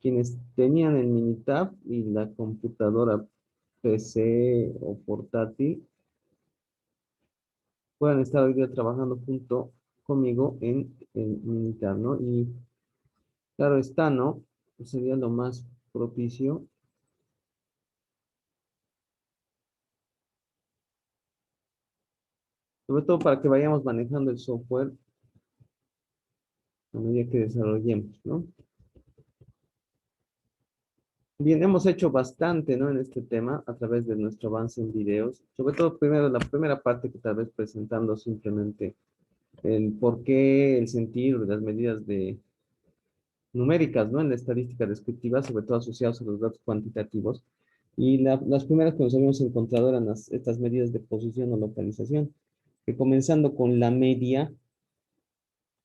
quienes tenían el Minitab y la computadora PC o portátil puedan estar hoy día trabajando junto conmigo en el Minitab, ¿no? Y claro está, ¿no? Sería lo más propicio, sobre todo para que vayamos manejando el software a medida que desarrollemos, ¿no? Bien, hemos hecho bastante, ¿no? En este tema a través de nuestro avance en videos, sobre todo primero la primera parte que tal vez presentando simplemente el por qué, el sentido de las medidas de numéricas, ¿no? En la estadística descriptiva, sobre todo asociados a los datos cuantitativos. Y las primeras que nos habíamos encontrado eran estas medidas de posición o localización, que comenzando con la media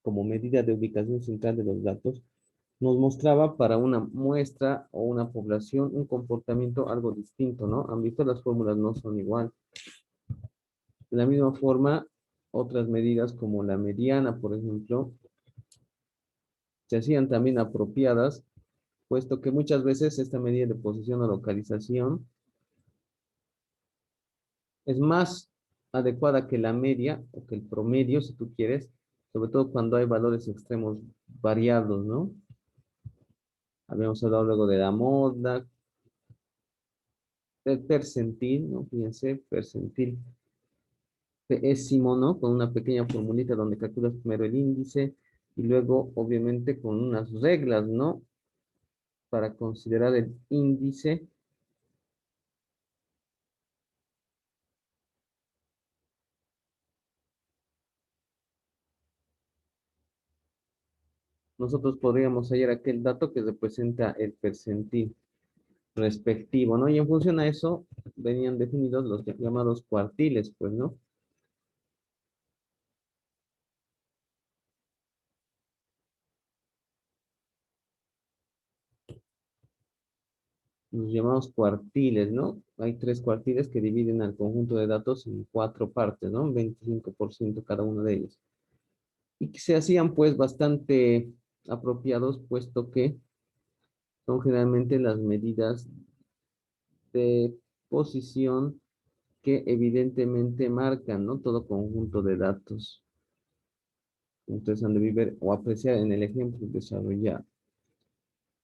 como medida de ubicación central de los datos, nos mostraba para una muestra o una población un comportamiento algo distinto, ¿no? Han visto, las fórmulas no son igual. De la misma forma, otras medidas como la mediana, por ejemplo, se hacían también apropiadas, puesto que muchas veces esta medida de posición o localización es más adecuada que la media o que el promedio, si tú quieres, sobre todo cuando hay valores extremos variados, ¿no? Habíamos hablado luego de la moda, del percentil, ¿no? Fíjense, percentil décimo, ¿no? Con una pequeña formulita donde calculas primero el índice y luego, obviamente, con unas reglas, ¿no? Para considerar el índice. Nosotros podríamos hallar aquel dato que representa el percentil respectivo, ¿no? Y en función a eso venían definidos los llamados cuartiles, pues, ¿no? Los llamados cuartiles, ¿no? Hay tres cuartiles que dividen al conjunto de datos en cuatro partes, ¿no? 25% cada uno de ellos. Y que se hacían, pues, bastante apropiados, puesto que son generalmente las medidas de posición que evidentemente marcan, ¿no? Todo conjunto de datos. Ustedes han de ver o apreciar en el ejemplo desarrollado.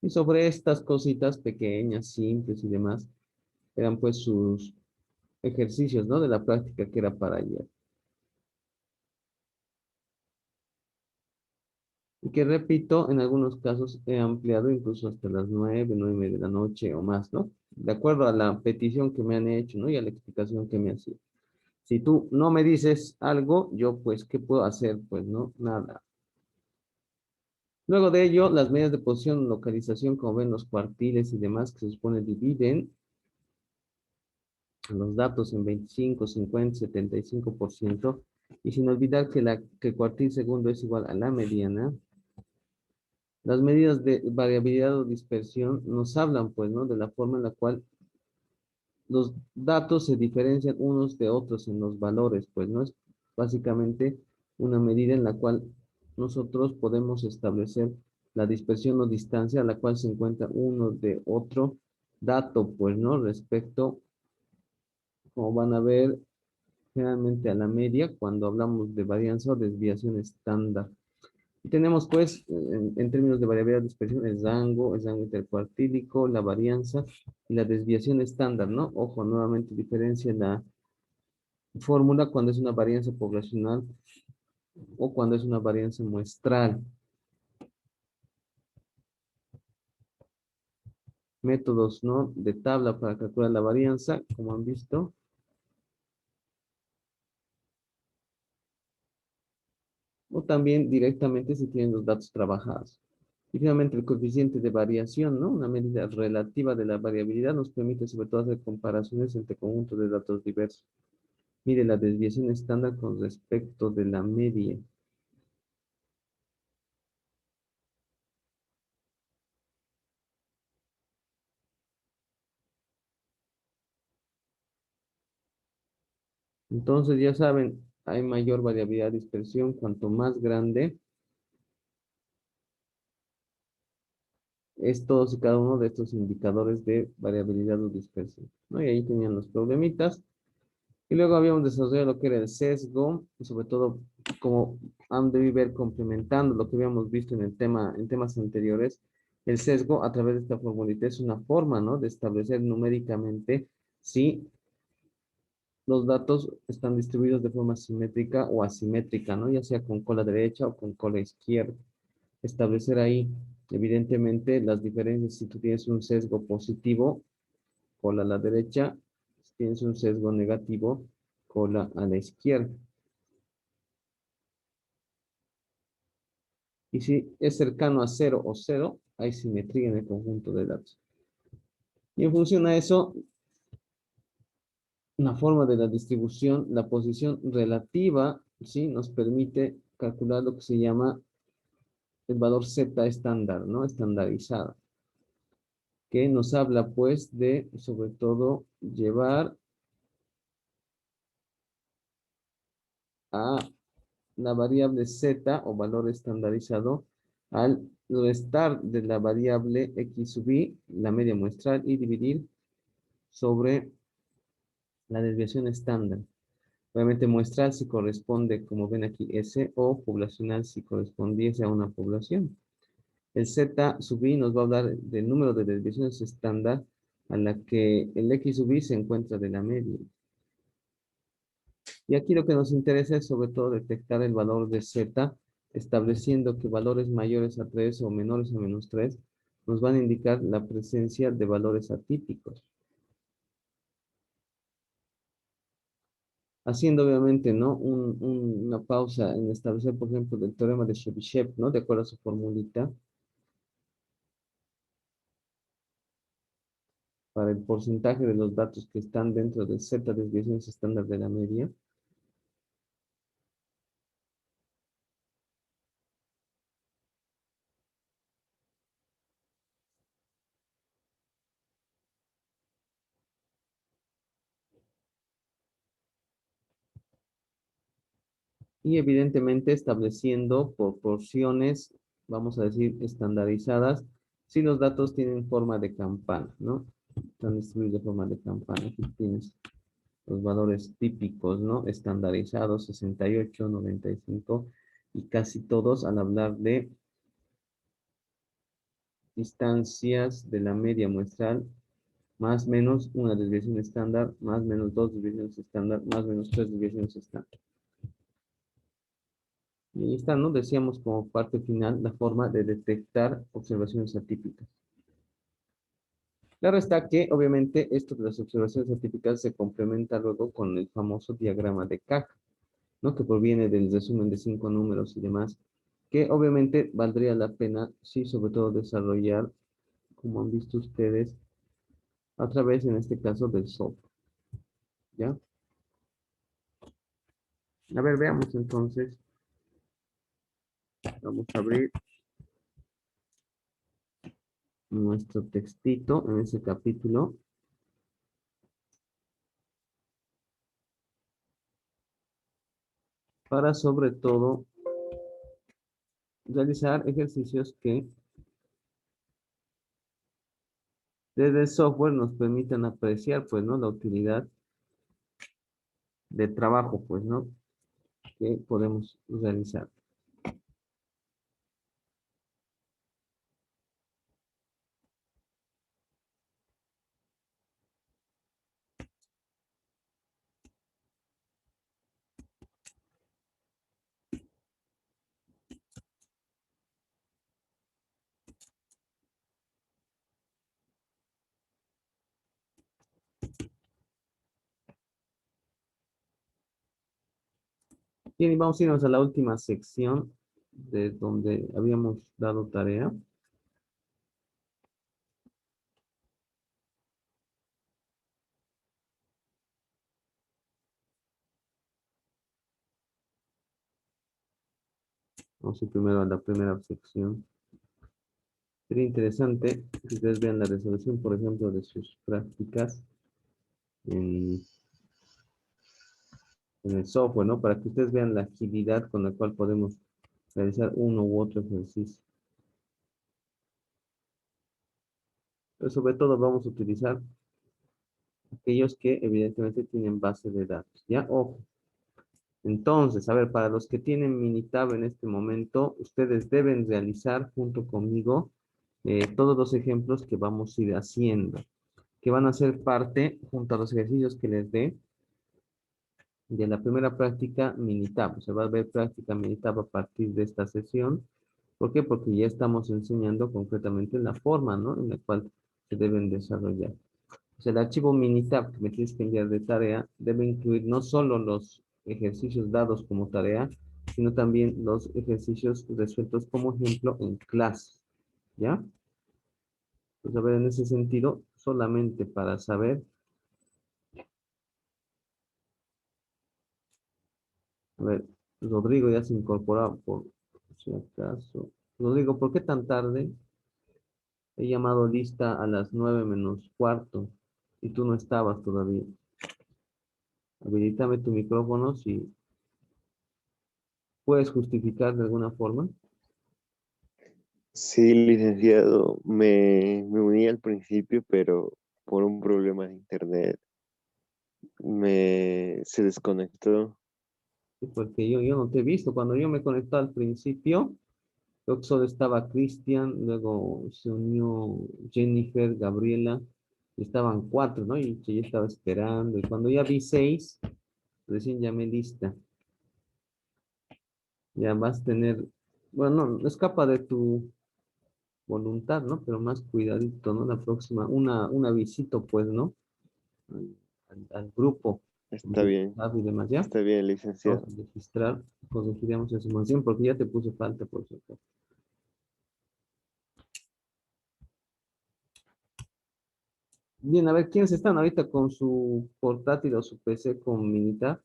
Y sobre estas cositas pequeñas, simples y demás, eran pues sus ejercicios, ¿no? De la práctica que era para ayer. Y que repito, en algunos casos he ampliado incluso hasta las 9 de la noche o más, ¿no? De acuerdo a la petición que me han hecho, ¿no? Y a la explicación que me han sido. Si tú no me dices algo, yo pues, ¿qué puedo hacer? Pues no, nada. Luego de ello, las medidas de posición, localización, como ven, los cuartiles y demás que se supone dividen los datos en 25, 50, 75%, y sin olvidar que el cuartil segundo es igual a la mediana. Las medidas de variabilidad o dispersión nos hablan, pues, ¿no? De la forma en la cual los datos se diferencian unos de otros en los valores, pues, ¿no? Es básicamente una medida en la cual nosotros podemos establecer la dispersión o distancia a la cual se encuentra uno de otro dato, pues, ¿no? Respecto, como van a ver, generalmente a la media cuando hablamos de varianza o desviación estándar. Y tenemos pues, en términos de variabilidad de dispersión, el rango intercuartílico, la varianza y la desviación estándar, ¿no? Ojo, nuevamente diferencia la fórmula cuando es una varianza poblacional o cuando es una varianza muestral. Métodos, ¿no? De tabla para calcular la varianza, como han visto. O también directamente si tienen los datos trabajados. Y finalmente el coeficiente de variación, ¿no? Una medida relativa de la variabilidad nos permite sobre todo hacer comparaciones entre conjuntos de datos diversos. Mire la desviación estándar con respecto de la media. Entonces ya saben, hay mayor variabilidad de dispersión cuanto más grande es todos y cada uno de estos indicadores de variabilidad o dispersión, ¿no? Y ahí tenían los problemitas. Y luego habíamos desarrollado lo que era el sesgo, y sobre todo como han de ver complementando lo que habíamos visto en el tema, en temas anteriores, el sesgo a través de esta formulita es una forma, ¿no? De establecer numéricamente si los datos están distribuidos de forma simétrica o asimétrica, ¿no? Ya sea con cola derecha o con cola izquierda. Establecer ahí, evidentemente, las diferencias si tú tienes un sesgo positivo, cola a la derecha, si tienes un sesgo negativo, cola a la izquierda. Y si es cercano a cero o cero, hay simetría en el conjunto de datos. Y en función a eso, una forma de la distribución, la posición relativa, ¿sí? Nos permite calcular lo que se llama el valor Z estándar, ¿no? Estandarizado, que nos habla pues de, sobre todo, llevar a la variable Z o valor estandarizado al restar de la variable X sub I, la media muestral, y dividir sobre la desviación estándar. Obviamente muestral si corresponde, como ven aquí, S, o poblacional si correspondiese a una población. El Z sub i nos va a hablar del número de desviaciones estándar a la que el X sub i se encuentra de la media. Y aquí lo que nos interesa es sobre todo detectar el valor de Z, estableciendo que valores mayores a 3 o menores a menos 3 nos van a indicar la presencia de valores atípicos. Haciendo obviamente, ¿no? Una pausa en establecer, por ejemplo, el teorema de Chebyshev, ¿no? De acuerdo a su formulita, para el porcentaje de los datos que están dentro de Z desviaciones estándar de la media. Y evidentemente estableciendo proporciones, vamos a decir, estandarizadas, si los datos tienen forma de campana, ¿no? Están distribuidos de forma de campana. Aquí tienes los valores típicos, ¿no? Estandarizados, 68, 95, y casi todos al hablar de distancias de la media muestral, más menos una desviación estándar, más menos dos desviaciones estándar, más menos tres desviaciones estándar. Y ahí está, ¿no? Decíamos como parte final la forma de detectar observaciones atípicas. Claro está que, obviamente, esto de las observaciones atípicas se complementa luego con el famoso diagrama de Kac, ¿no? Que proviene del resumen de 5 números y demás, que obviamente valdría la pena, sí, sobre todo desarrollar, como han visto ustedes, a través, en este caso, del software, ¿ya? A ver, veamos entonces, vamos a abrir nuestro textito en ese capítulo para sobre todo realizar ejercicios que desde el software nos permitan apreciar, pues, ¿no? La utilidad de trabajo, pues, ¿no? Que podemos realizar. Bien, y vamos a irnos a la última sección de donde habíamos dado tarea. Vamos a ir primero a la primera sección. Sería interesante que ustedes vean la resolución, por ejemplo, de sus prácticas en, en el software, ¿no? Para que ustedes vean la agilidad con la cual podemos realizar uno u otro ejercicio. Pero sobre todo vamos a utilizar aquellos que evidentemente tienen base de datos, ¿ya? Ojo. Entonces, a ver, para los que tienen Minitab en este momento, ustedes deben realizar junto conmigo todos los ejemplos que vamos a ir haciendo, que van a ser parte, junto a los ejercicios que les dé, de la primera práctica Minitab. Se va a ver práctica Minitab a partir de esta sesión. ¿Por qué? Porque ya estamos enseñando concretamente la forma, ¿no? En la cual se deben desarrollar. O sea, el archivo Minitab que me tienes que enviar de tarea debe incluir no solo los ejercicios dados como tarea, sino también los ejercicios resueltos como ejemplo en clase, ¿ya? Pues a ver, en ese sentido, solamente para saber, a ver, Rodrigo ya se incorporó por si acaso. Rodrigo, ¿por qué tan tarde? He llamado lista a las 9 menos cuarto y tú no estabas todavía. Habilítame tu micrófono si puedes justificar de alguna forma. Sí, licenciado, me uní al principio, pero por un problema de internet se desconectó. Sí, porque yo no te he visto. Cuando yo me conecté al principio, creo que solo estaba Cristian, luego se unió Jennifer, Gabriela, y estaban cuatro, ¿no? Y yo estaba esperando. Y cuando ya vi seis, recién llamé lista. Ya vas a tener, bueno, no escapa de tu voluntad, ¿no? Pero más cuidadito, ¿no? La próxima, una visita, pues, ¿no? Al grupo de WhatsApp y demás, ¿ya? Está bien, Vamos licenciado. a registrar, corregiremos esa información porque ya te puse falta, por cierto. Bien, a ver, ¿quiénes están ahorita con su portátil o su PC con Minitab?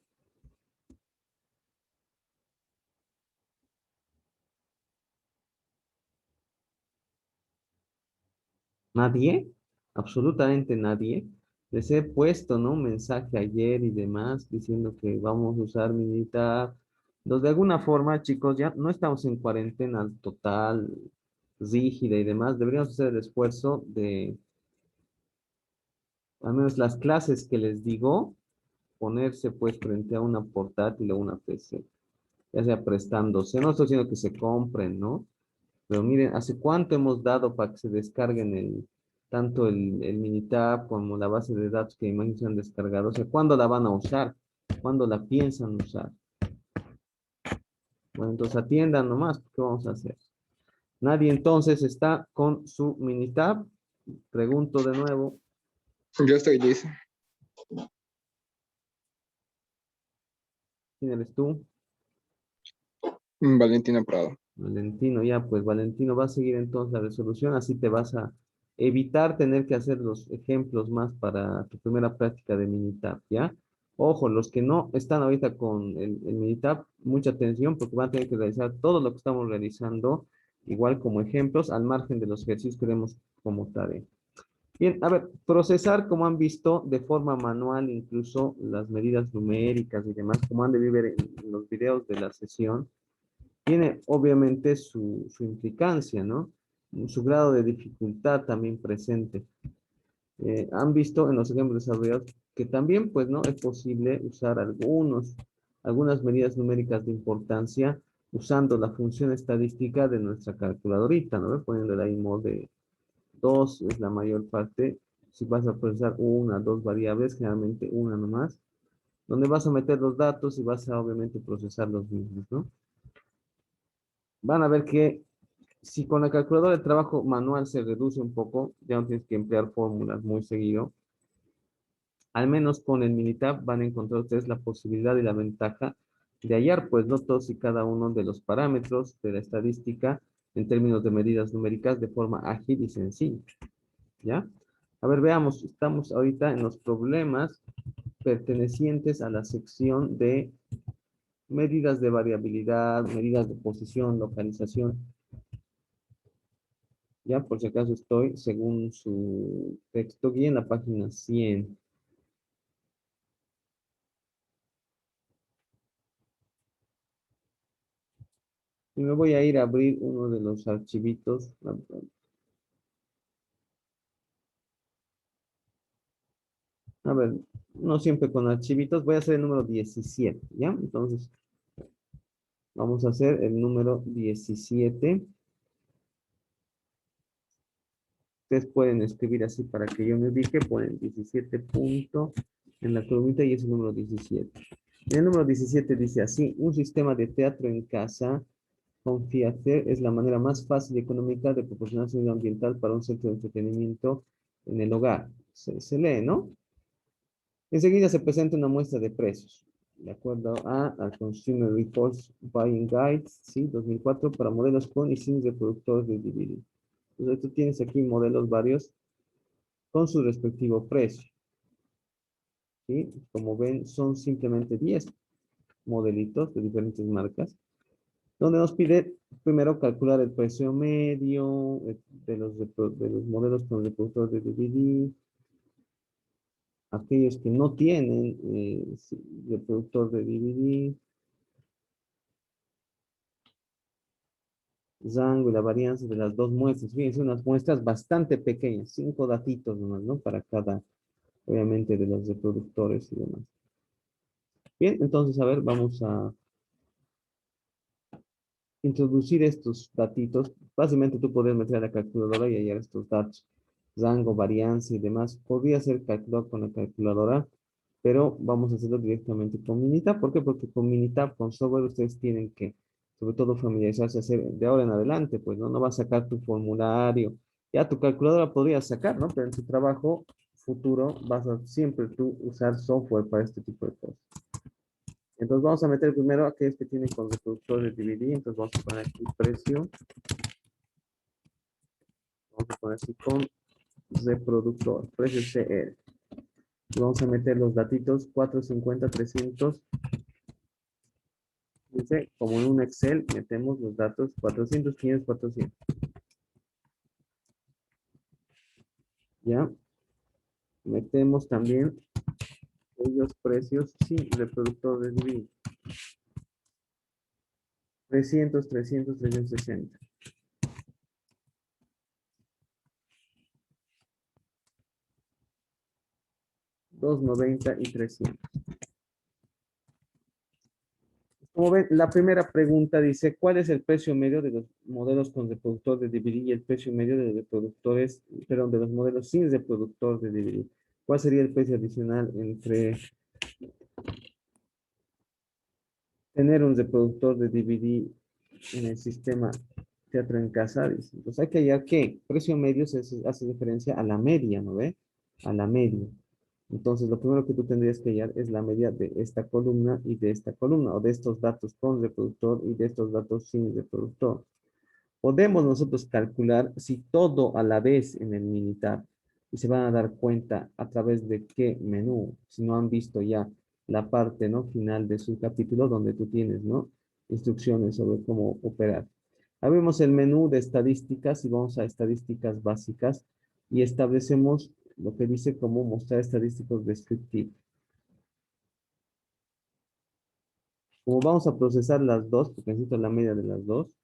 ¿Nadie? Absolutamente nadie. Les he puesto, ¿no? Un mensaje ayer y demás diciendo que vamos a usar Minitab. Entonces, de alguna forma, chicos, ya no estamos en cuarentena total, rígida y demás. Deberíamos hacer el esfuerzo de, al menos las clases que les digo, ponerse pues frente a una portátil o una PC, ya sea prestándose. No estoy diciendo que se compren, ¿no? Pero miren, ¿hace cuánto hemos dado para que se descarguen tanto el Minitab como la base de datos que imágenes se han descargado? O sea, ¿cuándo la van a usar? ¿Cuándo la piensan usar? Bueno, entonces atiendan nomás, ¿qué vamos a hacer? Nadie entonces está con su Minitab. Pregunto de nuevo, Yo estoy listo. ¿quién eres tú? Valentina Prado. Valentino, ya, pues Valentino va a seguir entonces la resolución, así te vas a evitar tener que hacer los ejemplos más para tu primera práctica de Minitab, ¿ya? Ojo, los que no están ahorita con el Minitab, mucha atención porque van a tener que realizar todo lo que estamos realizando, igual como ejemplos, al margen de los ejercicios que vemos como tarea. Bien, a ver, procesar, como han visto, de forma manual, incluso las medidas numéricas y demás, como han de ver en los videos de la sesión, tiene obviamente su implicancia, ¿no? Su grado de dificultad también presente. Han visto en los ejemplos desarrollados que también, pues, ¿no? Es posible usar algunas medidas numéricas de importancia usando la función estadística de nuestra calculadorita, ¿no? Poniéndole ahí modo de 2 es la mayor parte. Si vas a procesar una, dos variables, generalmente una nomás, donde vas a meter los datos y vas a obviamente procesar los mismos, ¿no? Van a ver que si con la calculadora de trabajo manual se reduce un poco, ya no tienes que emplear fórmulas muy seguido, al menos con el Minitab van a encontrar ustedes la posibilidad y la ventaja de hallar, pues, no todos y cada uno de los parámetros de la estadística en términos de medidas numéricas de forma ágil y sencilla, ¿ya? A ver, veamos, estamos ahorita en los problemas pertenecientes a la sección de medidas de variabilidad, medidas de posición, localización. Ya, por si acaso estoy, según su texto guía, en la página 100. Y me voy a ir a abrir uno de los archivitos. A ver, no siempre con archivitos. Voy a hacer el número 17, ¿ya? Entonces, vamos a hacer el número 17. Ustedes pueden escribir así para que yo me ubique. Ponen 17 punto en la columnita y es el número 17. Y el número 17 dice así: un sistema de teatro en casa con Fiater es la manera más fácil y económica de proporcionar sonido ambiental para un centro de entretenimiento en el hogar. Se lee, ¿no? Enseguida se presenta una muestra de precios, de acuerdo al Consumer Reports Buying Guides, ¿sí? 2004, para modelos con y sin reproductores de DVD. Entonces, tú tienes aquí modelos varios con su respectivo precio, ¿sí? Como ven, son simplemente 10 modelitos de diferentes marcas, donde nos pide primero calcular el precio medio de los modelos con reproductores de DVD, aquellos que no tienen reproductor de DVD, rango y la varianza de las dos muestras. Fíjense, unas muestras bastante pequeñas, 5 datitos nomás, ¿no? Para cada, obviamente, de los reproductores y demás. Bien, entonces, a ver, vamos a introducir estos datitos. Básicamente tú puedes meter a la calculadora y hallar estos datos. Rango, varianza y demás. Podría ser calculado con la calculadora, pero vamos a hacerlo directamente con Minitab. ¿Por qué? Porque con Minitab, con software, ustedes tienen que, sobre todo, familiarizarse, hacer de ahora en adelante, pues, ¿no? No vas a sacar tu formulario. Ya tu calculadora podría sacar, ¿no? Pero en tu trabajo futuro vas a siempre tú usar software para este tipo de cosas. Entonces vamos a meter primero aquellos que tienen con reproductor de DVD. Entonces vamos a poner aquí precio. Vamos a poner así con reproductor, precio CR. Vamos a meter los datitos 450, 300. Dice, como en un Excel, metemos los datos 400, 500, 400. Ya. Metemos también los precios sin reproductor de DVD. 300, 300, 360. 290 y 300. Como ven, la primera pregunta dice, ¿cuál es el precio medio de los modelos con reproductor de DVD y el precio medio de los reproductores, perdón, de los modelos sin reproductor de DVD? ¿Cuál sería el precio adicional entre tener un reproductor de DVD en el sistema teatro en casa? Dice. Entonces hay que hallar que precio medio se hace referencia a la media, ¿no ve? A la media. Entonces, lo primero que tú tendrías que hallar es la media de esta columna y de esta columna, o de estos datos con reproductor y de estos datos sin reproductor. Podemos nosotros calcular si todo a la vez en el Minitab y se van a dar cuenta a través de qué menú, si no han visto ya la parte, ¿no? Final de su capítulo donde tú tienes, ¿no? Instrucciones sobre cómo operar. Abrimos el menú de estadísticas y vamos a estadísticas básicas y establecemos lo que dice cómo mostrar estadísticos descriptivos. Como vamos a procesar las dos, porque necesito la media de las dos,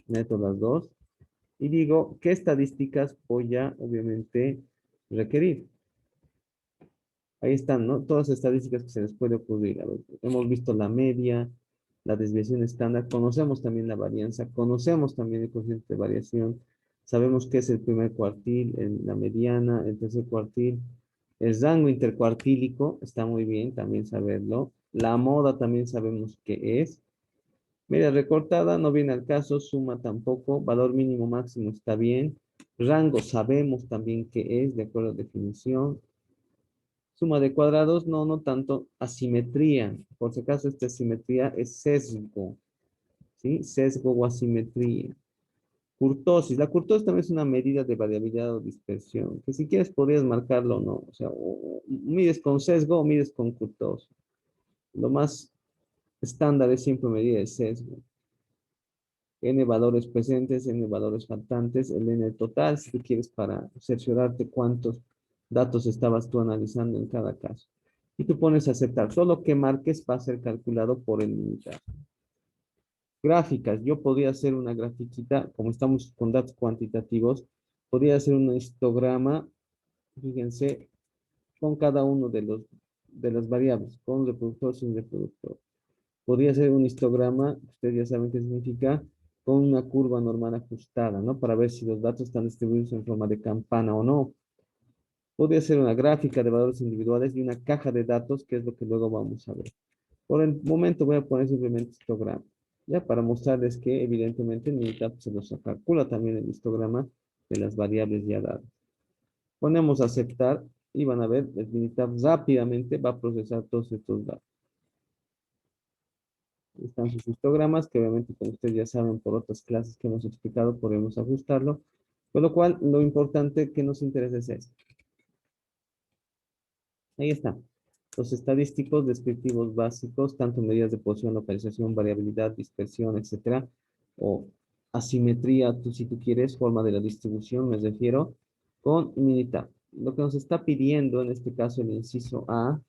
meto las dos y digo qué estadísticas voy a, obviamente, requerir. Ahí están, ¿no? Todas las estadísticas que se les puede ocurrir. A ver, hemos visto la media, la desviación estándar, conocemos también la varianza, conocemos también el coeficiente de variación, sabemos qué es el primer cuartil, la mediana, el tercer cuartil, el rango intercuartílico, está muy bien también saberlo. La moda también sabemos qué es. Media recortada no viene al caso, suma tampoco, valor mínimo máximo está bien. Rango sabemos también qué es, de acuerdo a definición. Suma de cuadrados, no, no tanto. Asimetría, por si acaso esta asimetría es sesgo, ¿sí? Sesgo o asimetría. Kurtosis, la kurtosis también es una medida de variabilidad o dispersión, que si quieres podrías marcarlo o no, o sea, o mides con sesgo o mides con kurtosis. Lo más estándar es siempre medir el sesgo. N valores presentes, N valores faltantes, el N total, si tú quieres para cerciorarte cuántos datos estabas tú analizando en cada caso. Y tú pones a aceptar. Todo lo que marques va a ser calculado por el militar. Gráficas. Yo podría hacer una grafiquita, como estamos con datos cuantitativos, podría hacer un histograma Fíjense, con cada uno de las variables, con reproductor, sin reproductor. Podría ser un histograma, ustedes ya saben qué significa, con una curva normal ajustada, ¿no? Para ver si los datos están distribuidos en forma de campana o no. Podría ser una gráfica de valores individuales y una caja de datos, que es lo que luego vamos a ver. Por el momento voy a poner simplemente histograma, ya para mostrarles que evidentemente en Minitab se los calcula también el histograma de las variables ya dadas. Ponemos aceptar y van a ver, el Minitab rápidamente va a procesar todos estos datos. Están sus histogramas, que obviamente como ustedes ya saben por otras clases que hemos explicado, podemos ajustarlo. Con lo cual, lo importante que nos interesa es esto. Ahí está. Los estadísticos descriptivos básicos, tanto medidas de posición, localización, variabilidad, dispersión, etcétera, o asimetría, si tú quieres, forma de la distribución, me refiero, con Minitab. Lo que nos está pidiendo, en este caso el inciso A,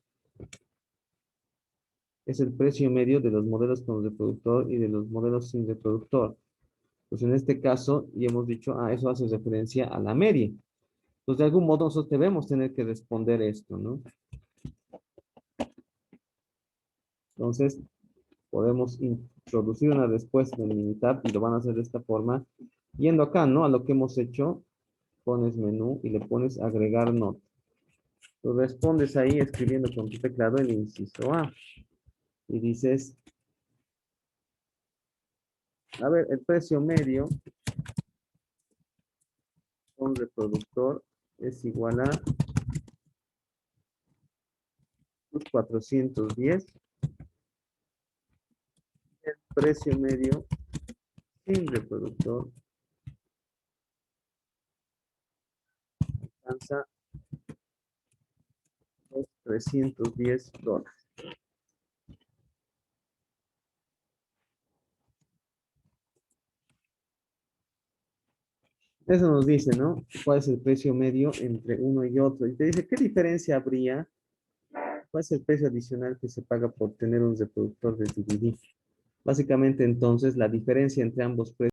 es el precio medio de los modelos con reproductor y de los modelos sin reproductor. Pues en este caso, ya hemos dicho, eso hace referencia a la media. Entonces, de algún modo, nosotros debemos tener que responder esto, ¿no? Entonces, podemos introducir una respuesta en Minitab y lo van a hacer de esta forma. Yendo acá, ¿no? A lo que hemos hecho, pones menú y le pones agregar nota. Tú respondes ahí escribiendo con tu teclado el inciso A. Y dices, a ver, el precio medio con reproductor es igual a 410. El precio medio sin reproductor alcanza los $310. Eso nos dice, ¿no? ¿Cuál es el precio medio entre uno y otro? Y te dice, ¿qué diferencia habría? ¿Cuál es el precio adicional que se paga por tener un reproductor de DVD? Básicamente, entonces, la diferencia entre ambos precios